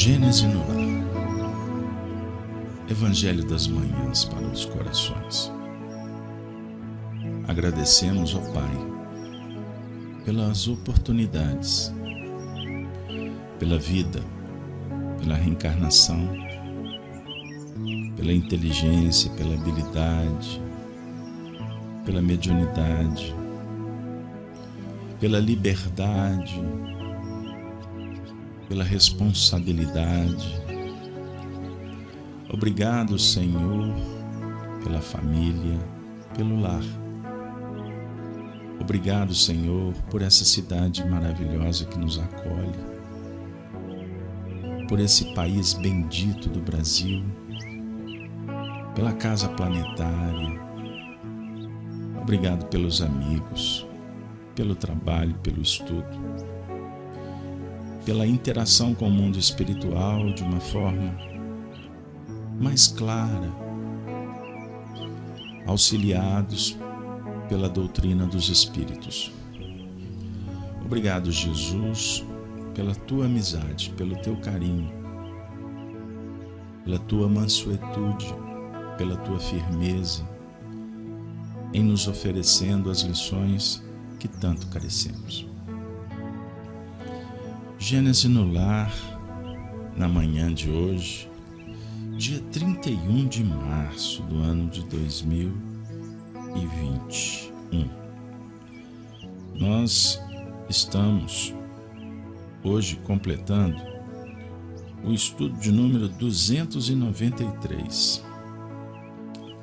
Gênese no lar. Evangelho das manhãs para os corações. Agradecemos, ó Pai, pelas oportunidades, pela vida, pela reencarnação, pela inteligência, pela habilidade, pela mediunidade, pela liberdade, pela responsabilidade. Obrigado, Senhor, pela família, pelo lar. Obrigado, Senhor, por essa cidade maravilhosa que nos acolhe, por esse país bendito do Brasil, pela Casa Planetária. Obrigado pelos amigos, pelo trabalho, pelo estudo, pela interação com o mundo espiritual de uma forma mais clara, auxiliados pela doutrina dos Espíritos. Obrigado, Jesus, pela tua amizade, pelo teu carinho, pela tua mansuetude, pela tua firmeza em nos oferecendo as lições que tanto carecemos. Gênese no lar, na manhã de hoje, dia 31 de março do ano de 2021. Nós estamos hoje completando o estudo de número 293.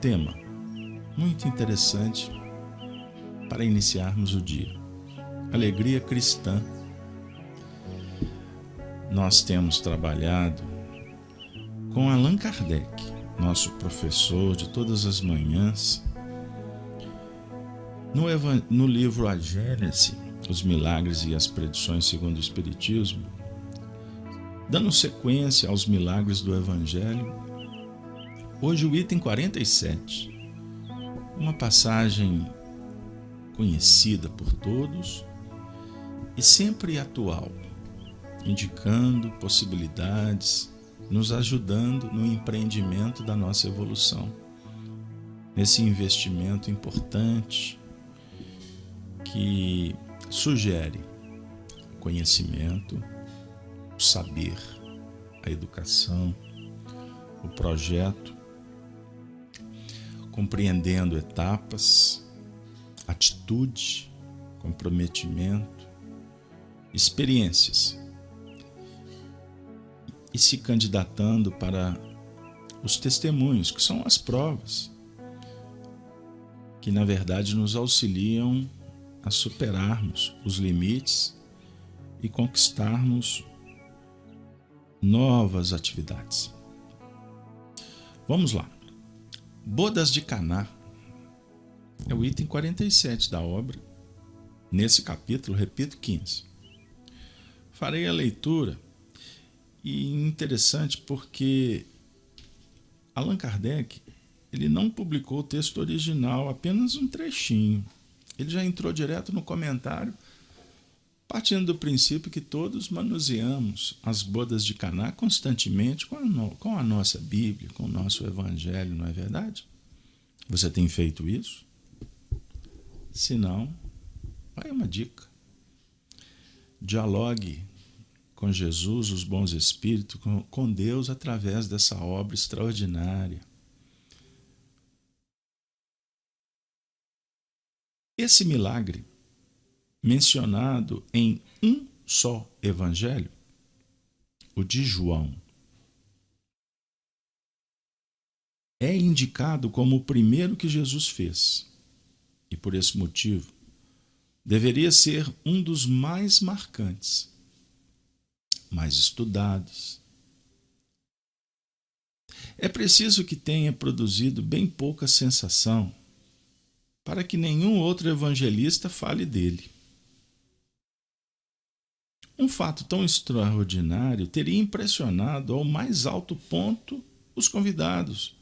Tema muito interessante para iniciarmos o dia: alegria cristã. Nós temos trabalhado com Allan Kardec, nosso professor de todas as manhãs, no livro A Gênese, os milagres e as predições segundo o Espiritismo, dando sequência aos milagres do Evangelho. Hoje o item 47, uma passagem conhecida por todos e sempre atual, indicando possibilidades, nos ajudando no empreendimento da nossa evolução, nesse investimento importante que sugere o conhecimento, o saber, a educação, o projeto, compreendendo etapas, atitude, comprometimento, experiências, e se candidatando para os testemunhos, que são as provas, que na verdade nos auxiliam a superarmos os limites e conquistarmos novas atividades. Vamos lá. Bodas de Caná é o item 47 da obra, nesse capítulo, repito, 15. Farei a leitura. E interessante porque Allan Kardec, ele não publicou o texto original, apenas um trechinho. Ele já entrou direto no comentário, partindo do princípio que todos manuseamos as bodas de Caná constantemente com a nossa Bíblia, com o nosso Evangelho, não é verdade? Você tem feito isso? Se não, vai uma dica. Dialogue com Jesus, os bons espíritos, com Deus através dessa obra extraordinária. Esse milagre, mencionado em um só evangelho, o de João, é indicado como o primeiro que Jesus fez. E por esse motivo, deveria ser um dos mais marcantes, mais estudados. É preciso que tenha produzido bem pouca sensação para que nenhum outro evangelista fale dele. Um fato tão extraordinário teria impressionado ao mais alto ponto os convidados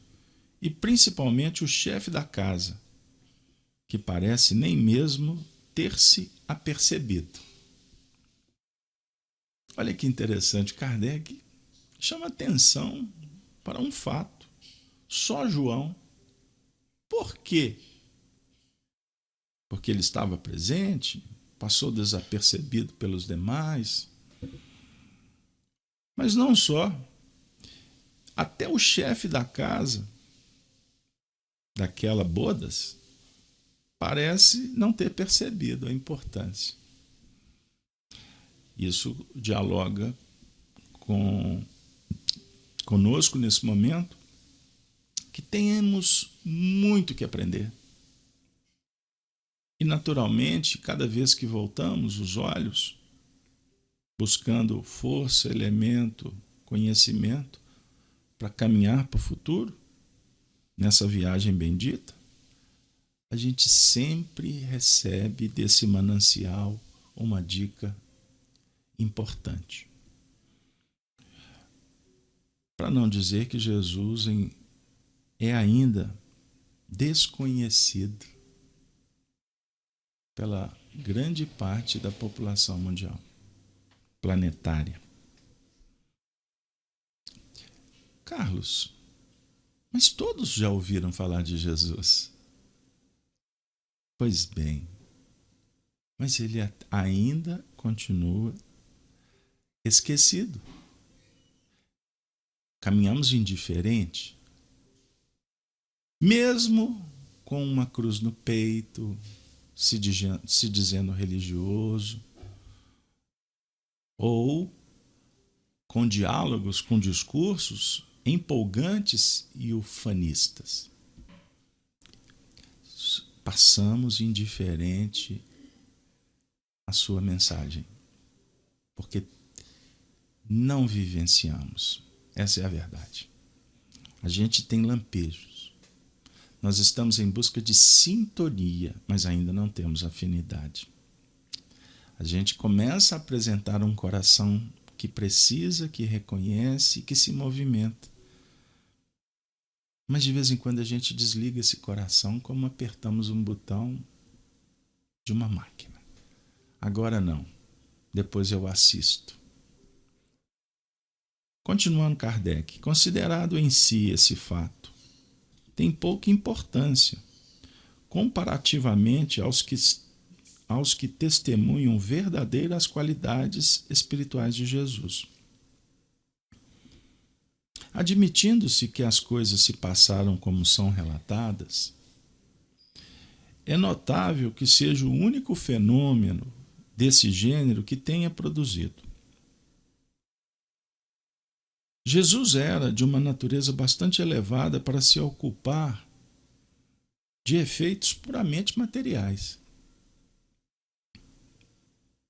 e principalmente o chefe da casa, que parece nem mesmo ter se apercebido. Olha que interessante, Kardec chama atenção para um fato. Só João. Por quê? Porque ele estava presente, passou desapercebido pelos demais. Mas não só. Até o chefe da casa, daquela bodas, parece não ter percebido a importância. Isso dialoga conosco nesse momento, que temos muito que aprender. E naturalmente, cada vez que voltamos os olhos, buscando força, elemento, conhecimento, para caminhar para o futuro, nessa viagem bendita, a gente sempre recebe desse manancial uma dica importante. Para não dizer que Jesus é ainda desconhecido pela grande parte da população mundial, planetária. Carlos, mas todos já ouviram falar de Jesus. Pois bem, mas ele ainda continua esquecido. Caminhamos indiferente, mesmo com uma cruz no peito, se dizendo religioso, ou com diálogos, com discursos empolgantes e ufanistas. Passamos indiferente a sua mensagem, porque não vivenciamos. Essa é a verdade. A gente tem lampejos. Nós estamos em busca de sintonia, mas ainda não temos afinidade. A gente começa a apresentar um coração que precisa, que reconhece, que se movimenta. Mas de vez em quando a gente desliga esse coração como apertamos um botão de uma máquina. Agora não. Depois eu assisto. Continuando Kardec, considerado em si esse fato, tem pouca importância, comparativamente aos que testemunham verdadeiras qualidades espirituais de Jesus. Admitindo-se que as coisas se passaram como são relatadas, é notável que seja o único fenômeno desse gênero que tenha produzido. Jesus era de uma natureza bastante elevada para se ocupar de efeitos puramente materiais,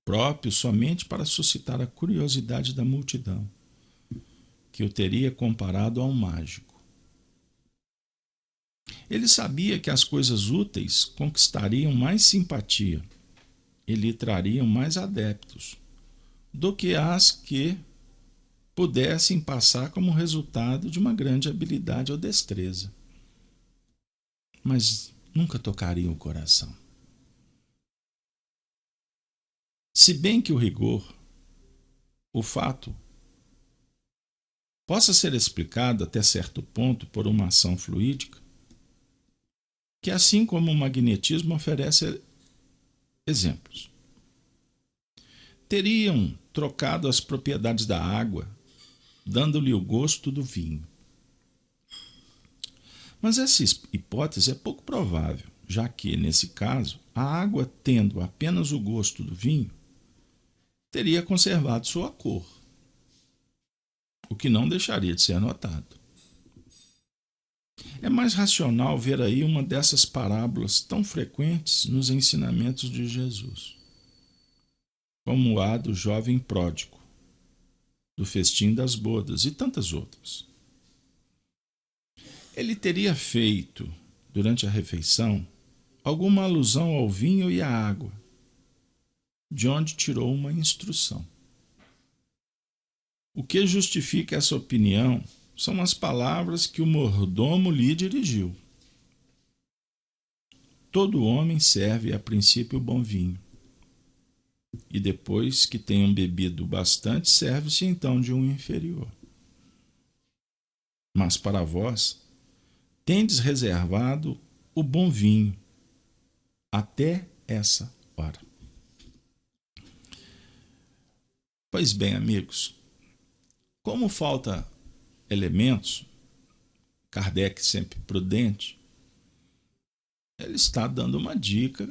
próprios somente para suscitar a curiosidade da multidão, que o teria comparado a um mágico. Ele sabia que as coisas úteis conquistariam mais simpatia e lhe trariam mais adeptos do que as que pudessem passar como resultado de uma grande habilidade ou destreza. Mas nunca tocariam o coração. Se bem que o rigor, o fato, possa ser explicado até certo ponto por uma ação fluídica, que assim como o magnetismo oferece exemplos. Teriam trocado as propriedades da água, dando-lhe o gosto do vinho. Mas essa hipótese é pouco provável, já que, nesse caso, a água, tendo apenas o gosto do vinho, teria conservado sua cor, o que não deixaria de ser notado. É mais racional ver aí uma dessas parábolas tão frequentes nos ensinamentos de Jesus, como a do jovem pródigo, do festim das bodas e tantas outras. Ele teria feito, durante a refeição, alguma alusão ao vinho e à água, de onde tirou uma instrução. O que justifica essa opinião são as palavras que o mordomo lhe dirigiu. Todo homem serve a princípio bom vinho, e depois que tenham bebido bastante, serve-se então de um inferior. mas para vós tendes reservado o bom vinho até essa hora. Pois bem, amigos, como falta elementos, Kardec sempre prudente, ele está dando uma dica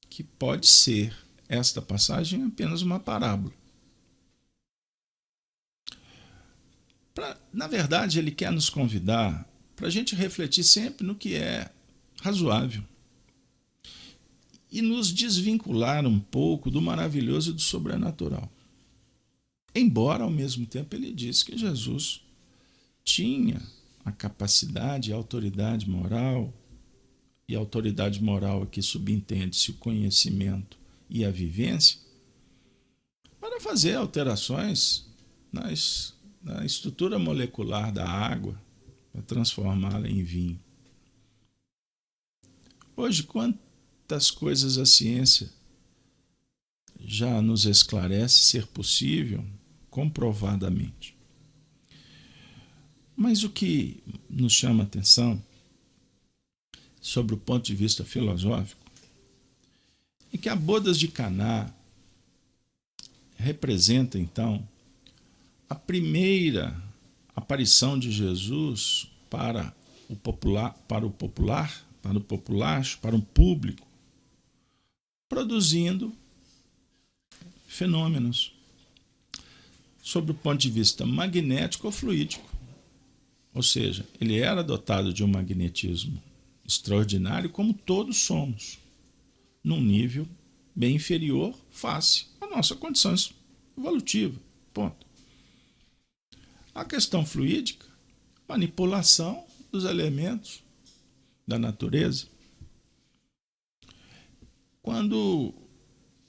que pode ser esta passagem apenas uma parábola. Na verdade, ele quer nos convidar para a gente refletir sempre no que é razoável e nos desvincular um pouco do maravilhoso e do sobrenatural. Embora, ao mesmo tempo, ele disse que Jesus tinha a capacidade, a autoridade moral, e a autoridade moral aqui subentende-se o conhecimento e a vivência, para fazer alterações na estrutura molecular da água, para transformá-la em vinho. Hoje, quantas coisas a ciência já nos esclarece ser possível comprovadamente. Mas o que nos chama a atenção, sobre o ponto de vista filosófico, é que a bodas de Caná representa, então, a primeira aparição de Jesus para o populacho, para um público, produzindo fenômenos sobre o ponto de vista magnético ou fluídico. Ou seja, ele era dotado de um magnetismo extraordinário, como todos somos, num nível bem inferior face à nossa condição evolutiva. Ponto. A questão fluídica, manipulação dos elementos da natureza. Quando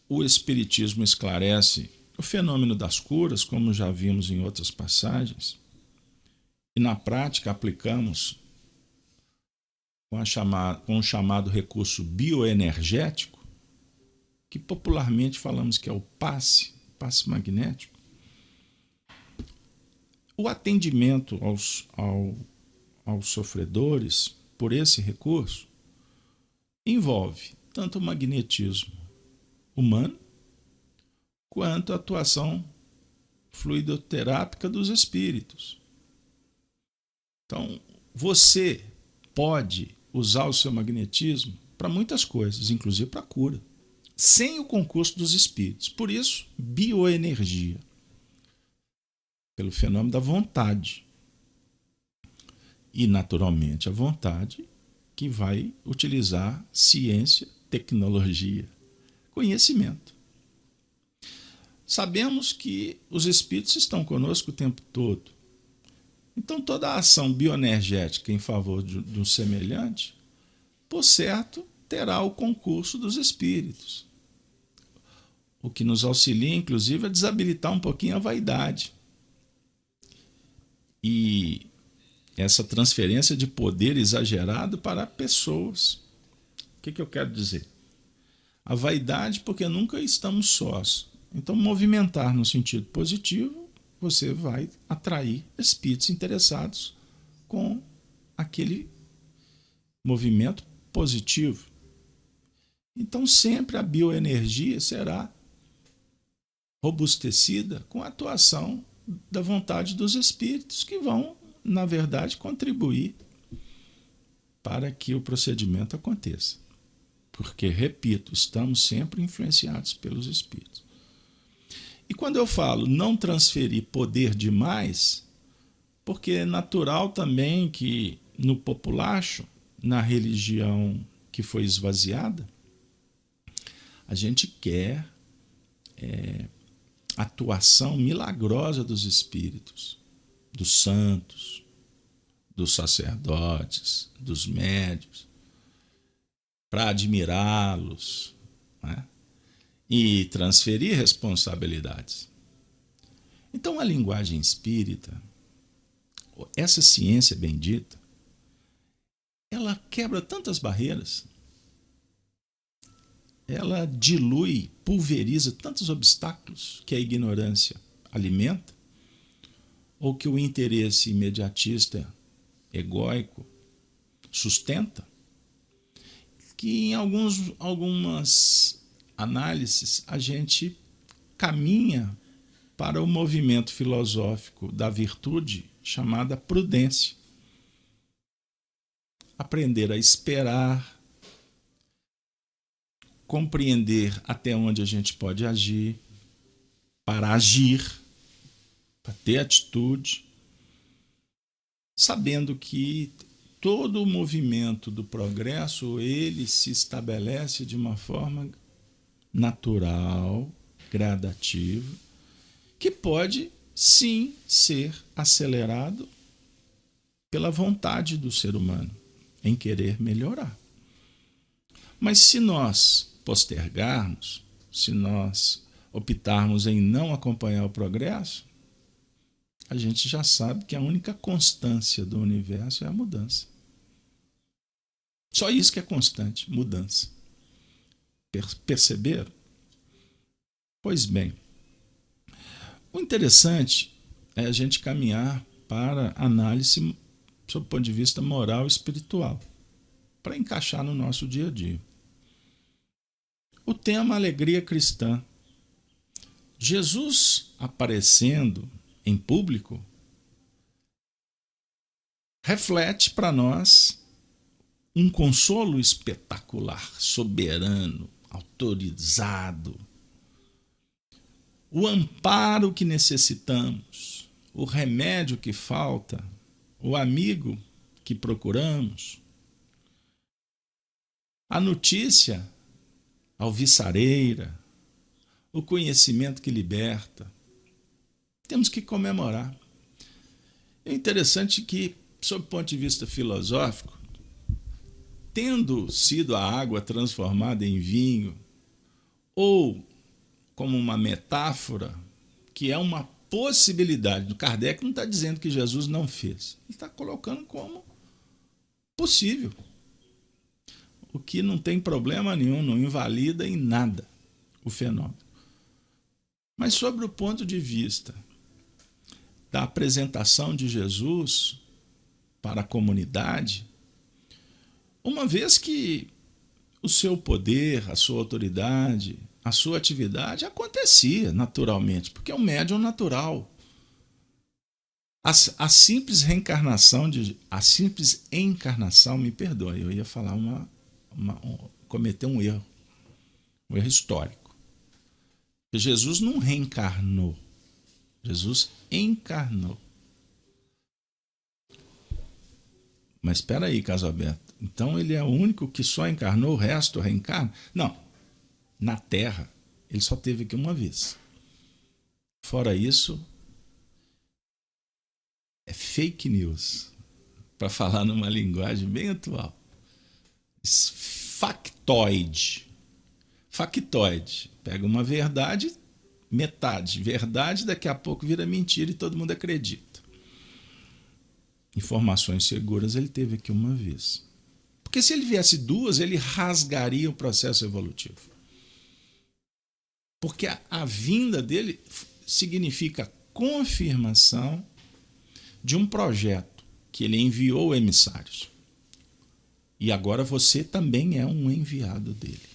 o Espiritismo esclarece o fenômeno das curas, como já vimos em outras passagens, e na prática aplicamos com o chamado recurso bioenergético, que popularmente falamos que é o passe magnético, o atendimento aos sofredores por esse recurso envolve tanto o magnetismo humano quanto a atuação fluidoterápica dos espíritos. Então, você pode usar o seu magnetismo para muitas coisas, inclusive para a cura, sem o concurso dos espíritos. Por isso, bioenergia, pelo fenômeno da vontade. E, naturalmente, a vontade que vai utilizar ciência, tecnologia, conhecimento. Sabemos que os espíritos estão conosco o tempo todo. Então, toda a ação bioenergética em favor de um semelhante, por certo, terá o concurso dos espíritos. O que nos auxilia, inclusive, a desabilitar um pouquinho a vaidade. E essa transferência de poder exagerado para pessoas. O que eu quero dizer? A vaidade, porque nunca estamos sós. Então, movimentar no sentido positivo, você vai atrair espíritos interessados com aquele movimento positivo. Então, sempre a bioenergia será robustecida com a atuação da vontade dos espíritos, que vão, na verdade, contribuir para que o procedimento aconteça. Porque, repito, estamos sempre influenciados pelos espíritos. E quando eu falo não transferir poder demais, porque é natural também que no populacho, na religião que foi esvaziada, a gente quer atuação milagrosa dos espíritos, dos santos, dos sacerdotes, dos médiuns, para admirá-los, né? E transferir responsabilidades. Então, a linguagem espírita, essa ciência bendita, ela quebra tantas barreiras, ela dilui, pulveriza tantos obstáculos que a ignorância alimenta, ou que o interesse imediatista, egóico, sustenta, que em algumas análises a gente caminha para o movimento filosófico da virtude chamada prudência. Aprender a esperar, compreender até onde a gente pode agir, para agir, para ter atitude, sabendo que todo o movimento do progresso, ele se estabelece de uma forma natural, gradativa, que pode sim ser acelerado pela vontade do ser humano em querer melhorar. Mas se nós postergarmos, se nós optarmos em não acompanhar o progresso, a gente já sabe que a única constância do universo é a mudança. Só isso que é constante, mudança. Perceberam? Pois bem, o interessante é a gente caminhar para análise sob o ponto de vista moral e espiritual, para encaixar no nosso dia a dia. O tema alegria cristã. Jesus aparecendo em público reflete para nós um consolo espetacular, soberano, autorizado, o amparo que necessitamos, o remédio que falta, o amigo que procuramos, a notícia alvissareira, o conhecimento que liberta. Temos que comemorar. É interessante que, sob o ponto de vista filosófico, tendo sido a água transformada em vinho, ou como uma metáfora, que é uma possibilidade, do Kardec não está dizendo que Jesus não fez, ele está colocando como possível, o que não tem problema nenhum, não invalida em nada o fenômeno. Mas sobre o ponto de vista da apresentação de Jesus para a comunidade, uma vez que o seu poder, a sua autoridade, a sua atividade acontecia naturalmente, porque é um médium natural. A simples reencarnação, a simples encarnação, me perdoe, eu ia falar cometer um erro histórico. Jesus não reencarnou, Jesus encarnou. Mas espera aí, Casalberto, então ele é o único que só encarnou, o resto reencarna? Não, na Terra ele só teve aqui uma vez. Fora isso, é fake news, para falar numa linguagem bem atual. Factoide. Pega uma verdade, metade verdade, daqui a pouco vira mentira e todo mundo acredita. Informações seguras ele teve aqui uma vez. Porque se ele viesse duas, ele rasgaria o processo evolutivo. Porque a vinda dele significa confirmação de um projeto que ele enviou emissários. E agora você também é um enviado dele.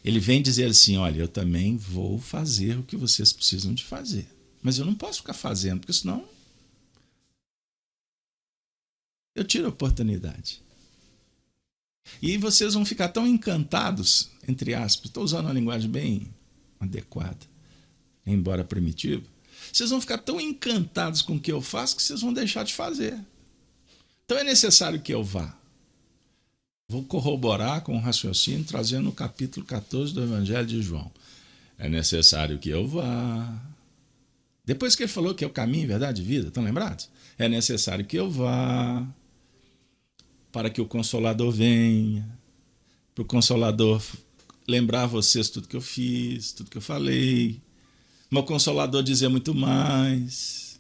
Ele vem dizer assim, olha, eu também vou fazer o que vocês precisam de fazer. Mas eu não posso ficar fazendo, porque senão eu tiro a oportunidade. E vocês vão ficar tão encantados, entre aspas, estou usando uma linguagem bem adequada, embora primitiva, vocês vão ficar tão encantados com o que eu faço que vocês vão deixar de fazer. Então é necessário que eu vá. Vou corroborar com o raciocínio, trazendo o capítulo 14 do Evangelho de João. É necessário que eu vá. Depois que ele falou que é o caminho, verdade e vida, estão lembrados? É necessário que eu vá, para que o Consolador venha, para o Consolador lembrar a vocês tudo que eu fiz, tudo que eu falei. Meu Consolador dizer muito mais.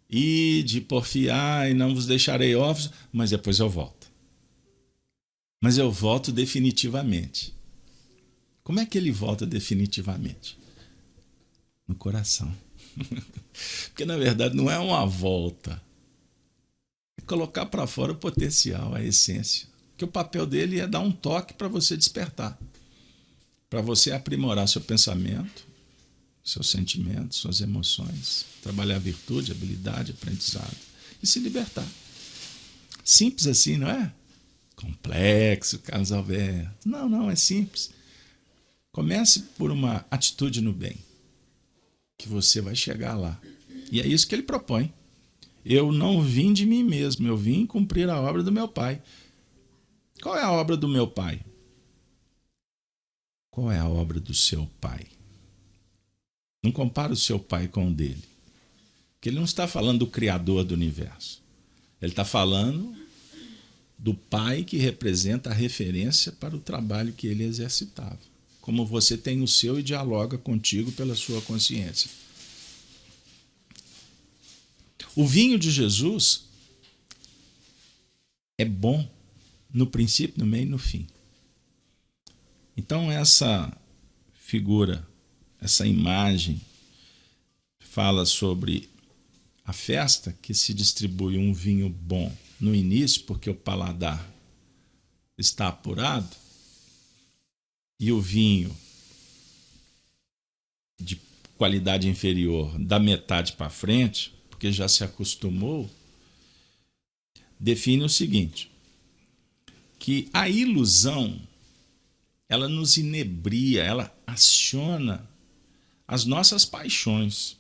Ide, porfiai, não vos deixarei órfãos, mas depois eu volto. Mas eu volto definitivamente. Como é que ele volta definitivamente? no coração. Porque, na verdade, não é uma volta. É colocar para fora o potencial, a essência. Que o papel dele é dar um toque para você despertar. Para você aprimorar seu pensamento, seus sentimentos, suas emoções. Trabalhar virtude, habilidade, aprendizado. E se libertar. Simples assim, não é? Complexo, Carlos Alberto. Não, é simples. Comece por uma atitude no bem, que você vai chegar lá. E é isso que ele propõe. Eu não vim de mim mesmo, eu vim cumprir a obra do meu Pai. Qual é a obra do meu Pai? Qual é a obra do seu Pai? Não compara o seu Pai com o dele. Porque ele não está falando do Criador do universo. Ele está falando do Pai que representa a referência para o trabalho que ele exercitava. Como você tem o seu e dialoga contigo pela sua consciência. O vinho de Jesus é bom no princípio, no meio e no fim. Então essa figura, essa imagem fala sobre a festa que se distribui um vinho bom no início, porque o paladar está apurado, e o vinho de qualidade inferior da metade para frente, porque já se acostumou, define o seguinte, que a ilusão, ela nos inebria, ela aciona as nossas paixões.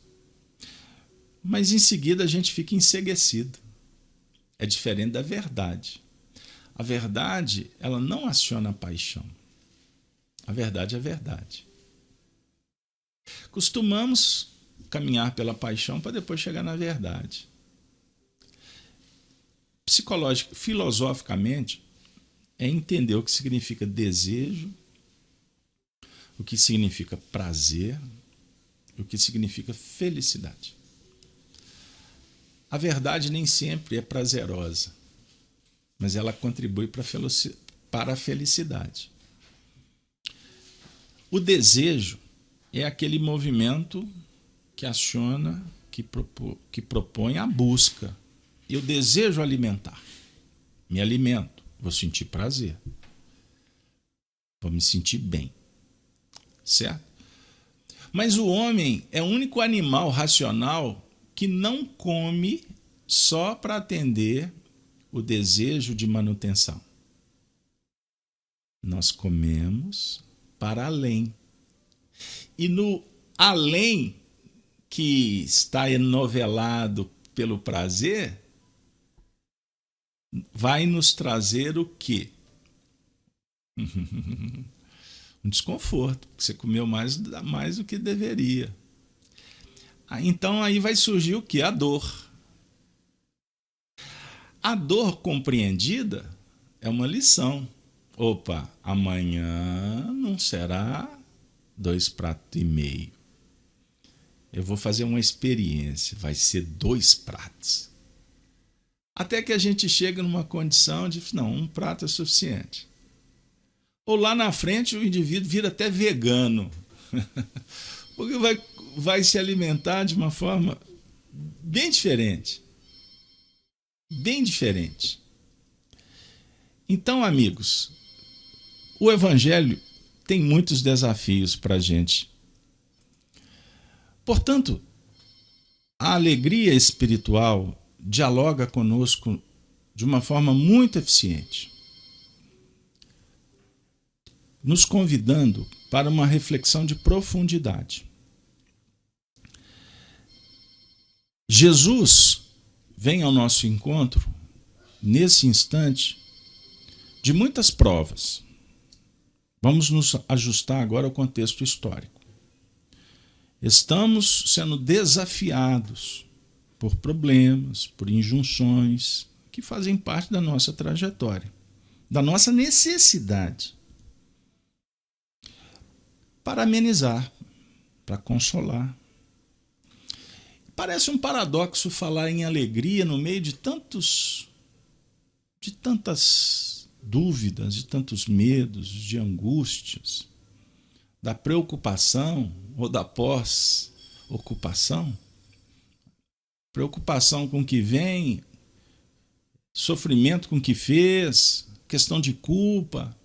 Mas em seguida a gente fica enceguecido. É diferente da verdade. A verdade, ela não aciona a paixão. A verdade é a verdade. Costumamos caminhar pela paixão para depois chegar na verdade. Filosoficamente, é entender o que significa desejo, o que significa prazer, o que significa felicidade. A verdade nem sempre é prazerosa, mas ela contribui para a felicidade. O desejo é aquele movimento que aciona, que propõe a busca. Eu desejo alimentar. Me alimento. Vou sentir prazer. Vou me sentir bem. Certo? Mas o homem é o único animal racional que não come só para atender o desejo de manutenção. Nós comemos para além. E no além que está enovelado pelo prazer, vai nos trazer o quê? Um desconforto, porque você comeu mais do que deveria. Então aí vai surgir o quê? A dor. A dor compreendida é uma lição. Opa, amanhã não será 2,5 pratos. Eu vou fazer uma experiência, vai ser 2 pratos. Até que a gente chega numa condição de, não, 1 prato é suficiente. Ou lá na frente o indivíduo vira até vegano, porque vai se alimentar de uma forma bem diferente. Bem diferente. Então, amigos, o Evangelho tem muitos desafios para a gente. Portanto, a alegria espiritual dialoga conosco de uma forma muito eficiente, nos convidando para uma reflexão de profundidade. Jesus vem ao nosso encontro nesse instante de muitas provas. Vamos nos ajustar agora ao contexto histórico. Estamos sendo desafiados por problemas, por injunções que fazem parte da nossa trajetória, da nossa necessidade para amenizar, para consolar. Parece um paradoxo falar em alegria no meio de tantas dúvidas, de tantos medos, de angústias, da preocupação ou da pós, ocupação, preocupação com o que vem, sofrimento com o que fez, questão de culpa,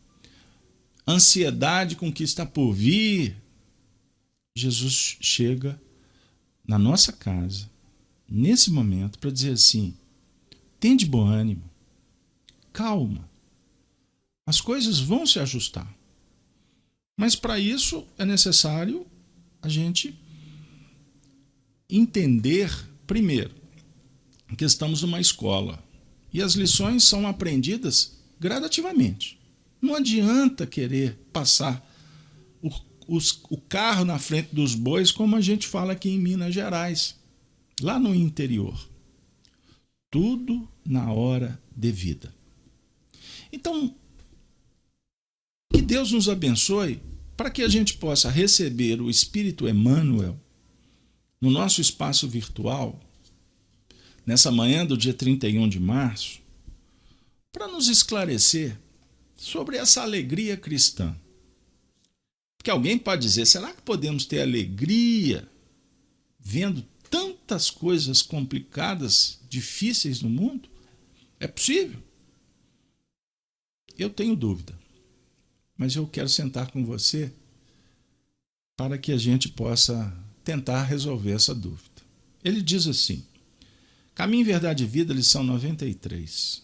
ansiedade com o que está por vir. Jesus chega na nossa casa, nesse momento, para dizer assim: tende bom ânimo, calma, as coisas vão se ajustar. Mas para isso é necessário a gente entender, primeiro, que estamos numa escola e as lições são aprendidas gradativamente. Não adianta querer passar o carro na frente dos bois, como a gente fala aqui em Minas Gerais, lá no interior. Tudo na hora devida. Então, que Deus nos abençoe para que a gente possa receber o Espírito Emmanuel no nosso espaço virtual, nessa manhã do dia 31 de março, para nos esclarecer sobre essa alegria cristã. Porque alguém pode dizer: será que podemos ter alegria vendo tantas coisas complicadas, difíceis no mundo? É possível? Eu tenho dúvida, mas eu quero sentar com você para que a gente possa tentar resolver essa dúvida. Ele diz assim: Caminho, Verdade e Vida, lição 93.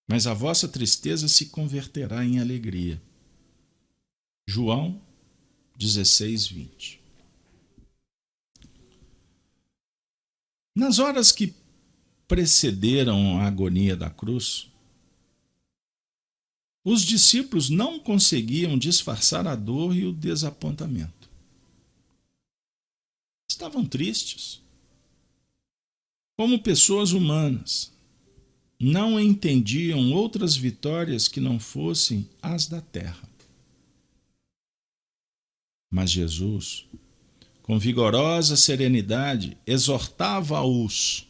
Mas a vossa tristeza se converterá em alegria. João 16, 20. Nas horas que precederam a agonia da cruz, os discípulos não conseguiam disfarçar a dor e o desapontamento. Estavam tristes. Como pessoas humanas, não entendiam outras vitórias que não fossem as da terra. Mas Jesus, com vigorosa serenidade, exortava-os: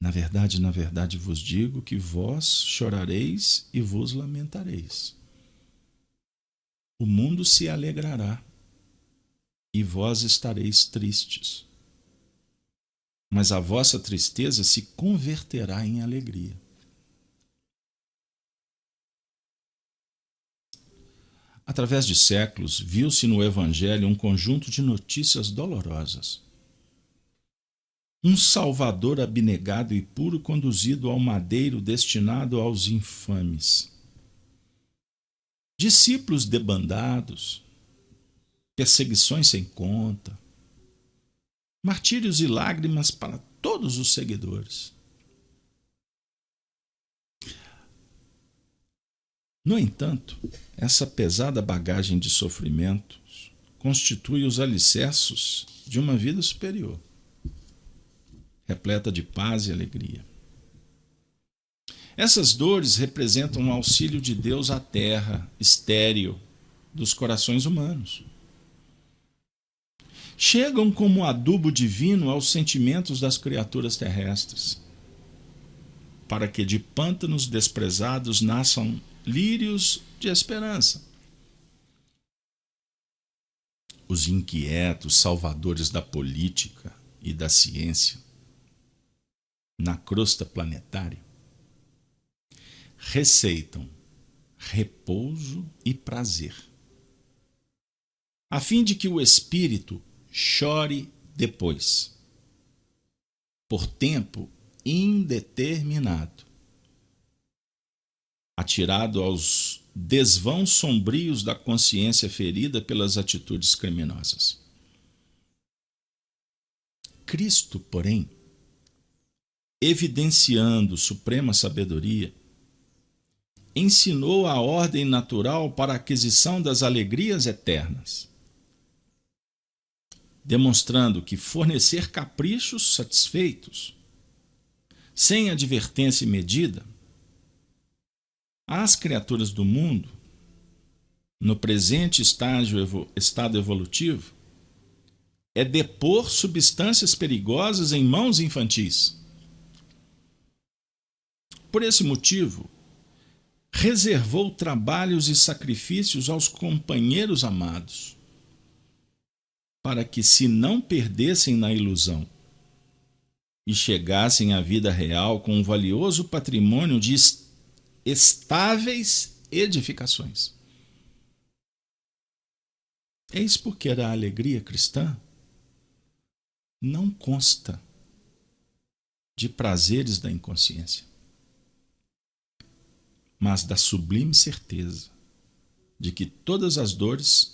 na verdade vos digo que vós chorareis e vos lamentareis. O mundo se alegrará e vós estareis tristes. Mas a vossa tristeza se converterá em alegria. Através de séculos, viu-se no Evangelho um conjunto de notícias dolorosas. Um Salvador abnegado e puro conduzido ao madeiro destinado aos infames. Discípulos debandados, perseguições sem conta, martírios e lágrimas para todos os seguidores. No entanto, essa pesada bagagem de sofrimentos constitui os alicerces de uma vida superior, repleta de paz e alegria. Essas dores representam um auxílio de Deus à terra estéril dos corações humanos. Chegam como adubo divino aos sentimentos das criaturas terrestres, para que de pântanos desprezados nasçam lírios de esperança. Os inquietos salvadores da política e da ciência, na crosta planetária, receitam repouso e prazer, a fim de que o espírito chore depois, por tempo indeterminado, atirado aos desvãos sombrios da consciência ferida pelas atitudes criminosas. Cristo, porém, evidenciando suprema sabedoria, ensinou a ordem natural para a aquisição das alegrias eternas, demonstrando que fornecer caprichos satisfeitos, sem advertência e medida, às criaturas do mundo, no presente estado evolutivo, é depor substâncias perigosas em mãos infantis. Por esse motivo, reservou trabalhos e sacrifícios aos companheiros amados, para que se não perdessem na ilusão e chegassem à vida real com um valioso patrimônio de estáveis edificações. Eis porque a alegria cristã não consta de prazeres da inconsciência, mas da sublime certeza de que todas as dores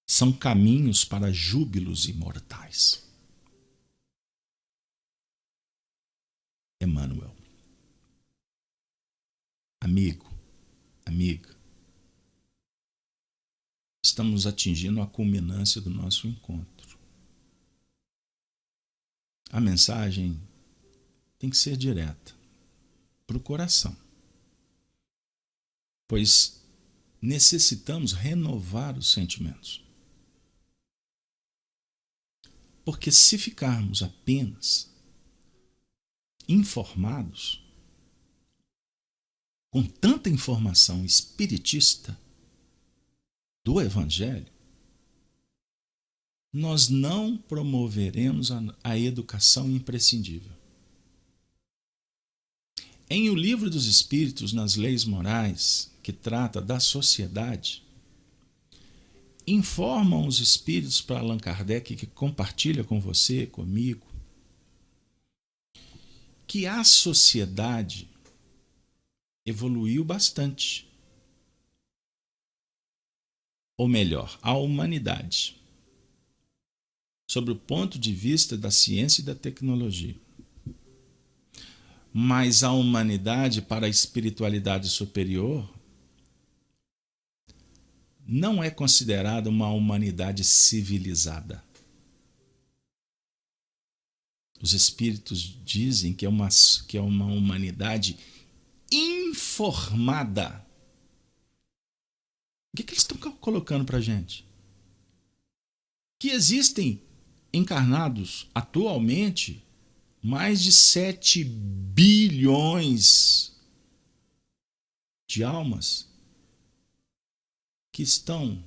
são caminhos para júbilos imortais. Emmanuel. Amigo, amiga, estamos atingindo a culminância do nosso encontro. A mensagem tem que ser direta, para o coração, pois necessitamos renovar os sentimentos. Porque se ficarmos apenas informados, com tanta informação espiritista do Evangelho, nós não promoveremos a educação imprescindível. Em O Livro dos Espíritos, nas Leis Morais, que trata da sociedade, informam os espíritos para Allan Kardec, que compartilha com você, comigo, que a sociedade evoluiu bastante. Ou melhor, a humanidade, sob o ponto de vista da ciência e da tecnologia. Mas a humanidade para a espiritualidade superior não é considerada uma humanidade civilizada. Os espíritos dizem que é uma humanidade informada. O que eles estão colocando para a gente? Que existem encarnados atualmente mais de 7 bilhões de almas que estão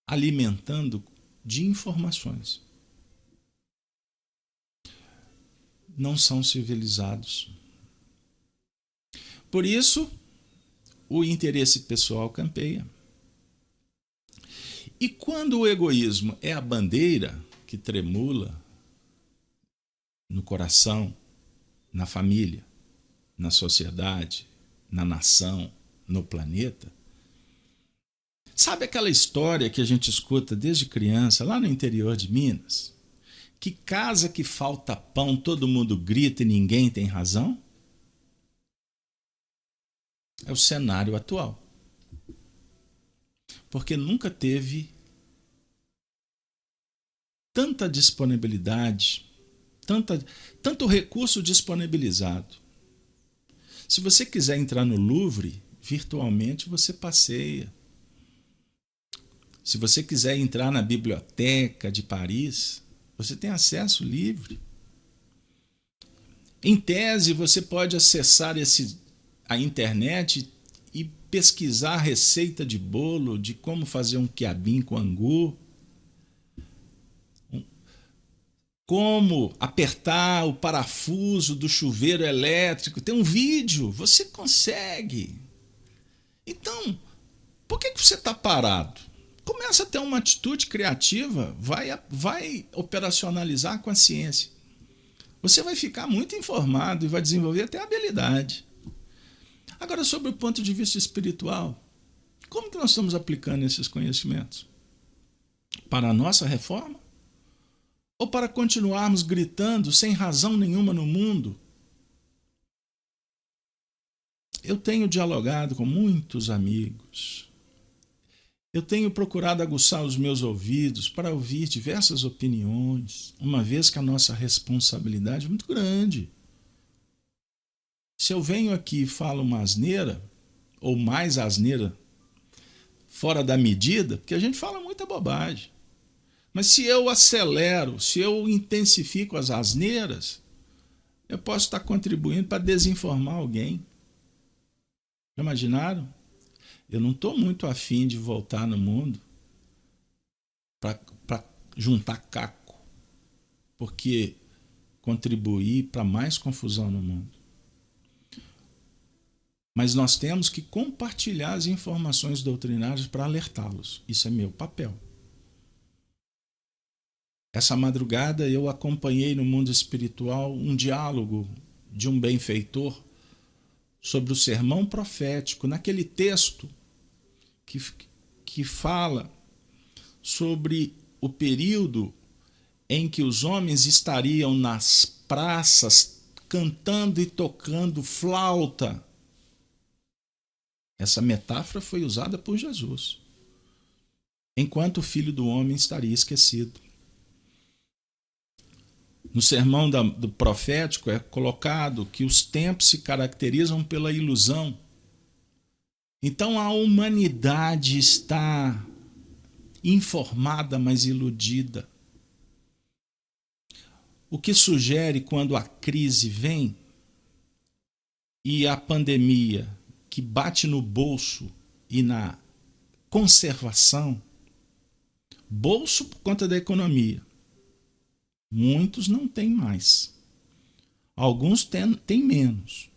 alimentando de informações. Não são civilizados. Por isso, o interesse pessoal campeia. E quando o egoísmo é a bandeira que tremula no coração, na família, na sociedade, na nação, no planeta, sabe aquela história que a gente escuta desde criança, lá no interior de Minas? Que casa que falta pão, todo mundo grita e ninguém tem razão? É o cenário atual. Porque nunca teve tanta disponibilidade, tanto recurso disponibilizado. Se você quiser entrar no Louvre, virtualmente você passeia. Se você quiser entrar na Biblioteca de Paris, você tem acesso livre. Em tese, você pode acessar a internet e pesquisar receita de bolo, de como fazer um quiabim com angu, como apertar o parafuso do chuveiro elétrico. Tem um vídeo, você consegue. Então, por que você está parado? Começa a ter uma atitude criativa, vai operacionalizar com a ciência. Você vai ficar muito informado e vai desenvolver até habilidade. Agora, sobre o ponto de vista espiritual, como que nós estamos aplicando esses conhecimentos? Para a nossa reforma? Ou para continuarmos gritando sem razão nenhuma no mundo? Eu tenho dialogado com muitos amigos. Eu tenho procurado aguçar os meus ouvidos para ouvir diversas opiniões, uma vez que a nossa responsabilidade é muito grande. Se eu venho aqui e falo uma asneira, ou mais asneira, fora da medida, porque a gente fala muita bobagem. Mas se eu acelero, se eu intensifico as asneiras, eu posso estar contribuindo para desinformar alguém. Já imaginaram? Eu não estou muito afim de voltar no mundo para juntar caco, porque contribuir para mais confusão no mundo. Mas nós temos que compartilhar as informações doutrinárias para alertá-los. Isso é meu papel. Essa madrugada eu acompanhei no mundo espiritual um diálogo de um benfeitor sobre o sermão profético, naquele texto que fala sobre o período em que os homens estariam nas praças cantando e tocando flauta. Essa metáfora foi usada por Jesus, enquanto o Filho do Homem estaria esquecido. No sermão do profético é colocado que os tempos se caracterizam pela ilusão. Então a humanidade está informada, mas iludida. O que sugere, quando a crise vem e a pandemia que bate no bolso e na conservação, bolso por conta da economia, muitos não têm mais. Alguns têm menos.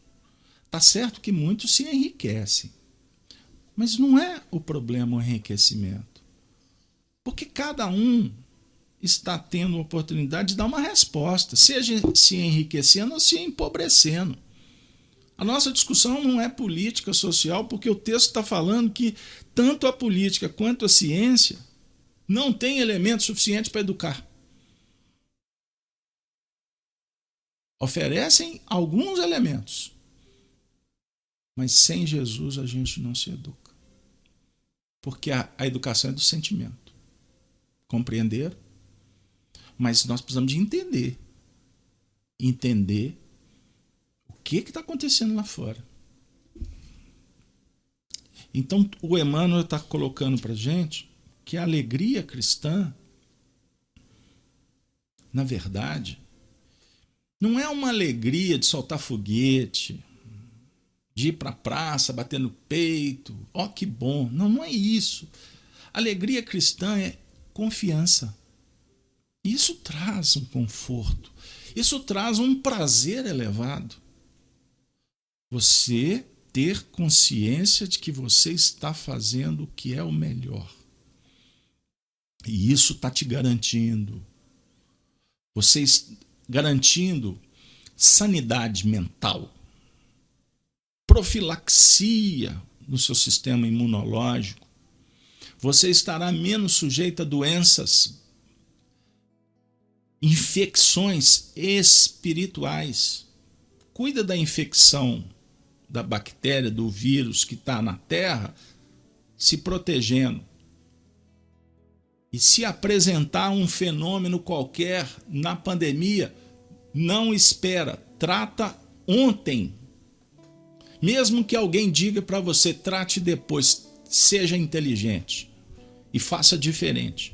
Tá certo que muitos se enriquecem. Mas não é o problema o enriquecimento. Porque cada um está tendo a oportunidade de dar uma resposta, seja se enriquecendo ou se empobrecendo. A nossa discussão não é política social, porque o texto está falando que tanto a política quanto a ciência não tem elementos suficientes para educar. Oferecem alguns elementos, mas sem Jesus a gente não se educa. Porque a educação é do sentimento. Compreender? Mas nós precisamos de entender. Entender o que está acontecendo lá fora. Então o Emmanuel está colocando para a gente que a alegria cristã, na verdade, não é uma alegria de soltar foguete, de ir para a praça, bater no peito, ó que bom. Não, não é isso. Alegria cristã é confiança. Isso traz um conforto. Isso traz um prazer elevado. Você ter consciência de que você está fazendo o que é o melhor. E isso está te garantindo. Você garantindo sanidade mental, profilaxia no seu sistema imunológico. Você estará menos sujeito a doenças, infecções espirituais. Cuida da infecção da bactéria, do vírus que está na Terra, se protegendo. E se apresentar um fenômeno qualquer na pandemia, não espera, trata ontem. Mesmo que alguém diga para você, trate depois, seja inteligente e faça diferente.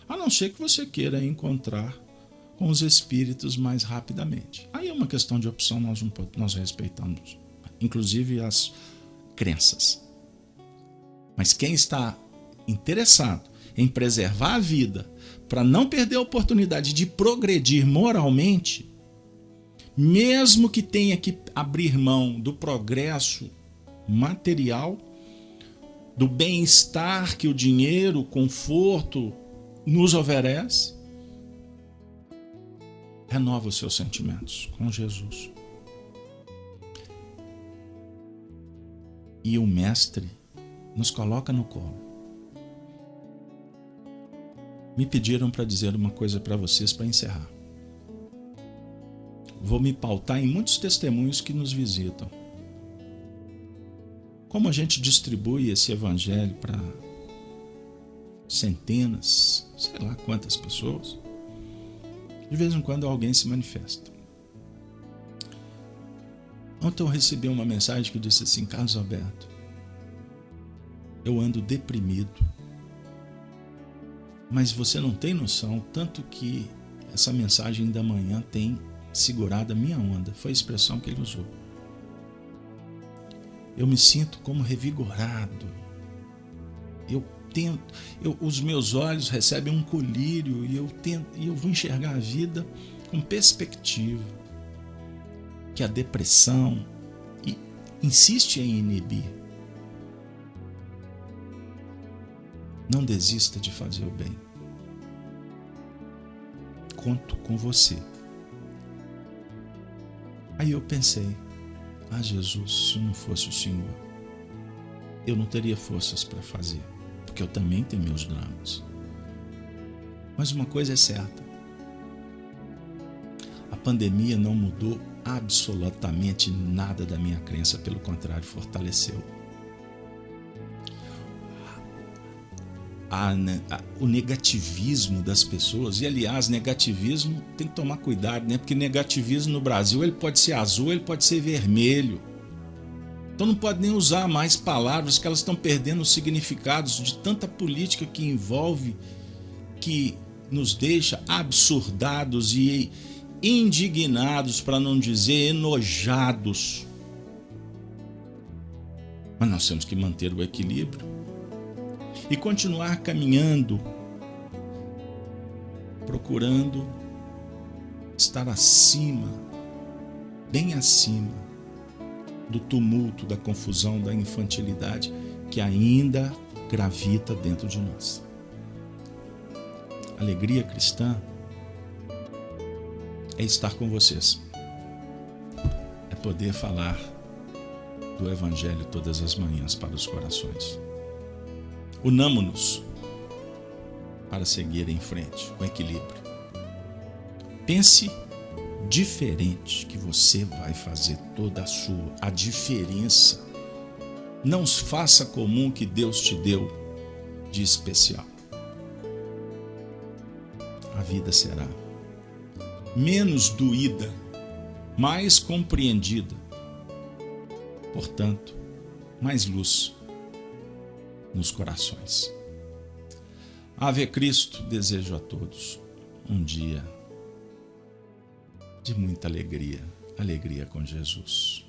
A não ser que você queira encontrar com os espíritos mais rapidamente. Aí é uma questão de opção, nós respeitamos, inclusive as crenças. Mas quem está interessado em preservar a vida para não perder a oportunidade de progredir moralmente, mesmo que tenha que abrir mão do progresso material, do bem-estar que o dinheiro, o conforto nos oferece, renova os seus sentimentos com Jesus. E o Mestre nos coloca no colo. Me pediram para dizer uma coisa para vocês para encerrar. Vou me pautar em muitos testemunhos que nos visitam. Como a gente distribui esse evangelho para centenas, sei lá quantas pessoas, de vez em quando alguém se manifesta. Ontem eu recebi uma mensagem que disse assim: Carlos Alberto, eu ando deprimido, mas você não tem noção tanto que essa mensagem da manhã tem segurado a minha onda. Foi a expressão que ele usou. Eu me sinto como revigorado, eu tento, os meus olhos recebem um colírio e eu vou enxergar a vida com perspectiva, que a depressão insiste em inibir. Não desista de fazer o bem. Conto com você. Aí eu pensei, Jesus, se não fosse o Senhor, eu não teria forças para fazer, porque eu também tenho meus dramas. Mas uma coisa é certa, a pandemia não mudou absolutamente nada da minha crença, pelo contrário, fortaleceu. O negativismo das pessoas, e aliás, negativismo tem que tomar cuidado, né? Porque negativismo no Brasil ele pode ser azul, ele pode ser vermelho. Então não pode nem usar mais palavras, que elas estão perdendo os significados de tanta política que envolve, que nos deixa absurdados e indignados, para não dizer enojados. Mas nós temos que manter o equilíbrio e continuar caminhando, procurando estar acima, bem acima do tumulto, da confusão, da infantilidade que ainda gravita dentro de nós. Alegria cristã é estar com vocês, é poder falar do Evangelho todas as manhãs para os corações. Unamo-nos para seguir em frente com equilíbrio. Pense diferente, que você vai fazer toda a diferença. Não faça comum que Deus te deu de especial. A vida será menos doída, mais compreendida. Portanto, mais luz nos corações. Ave Cristo, desejo a todos um dia de muita alegria, alegria com Jesus.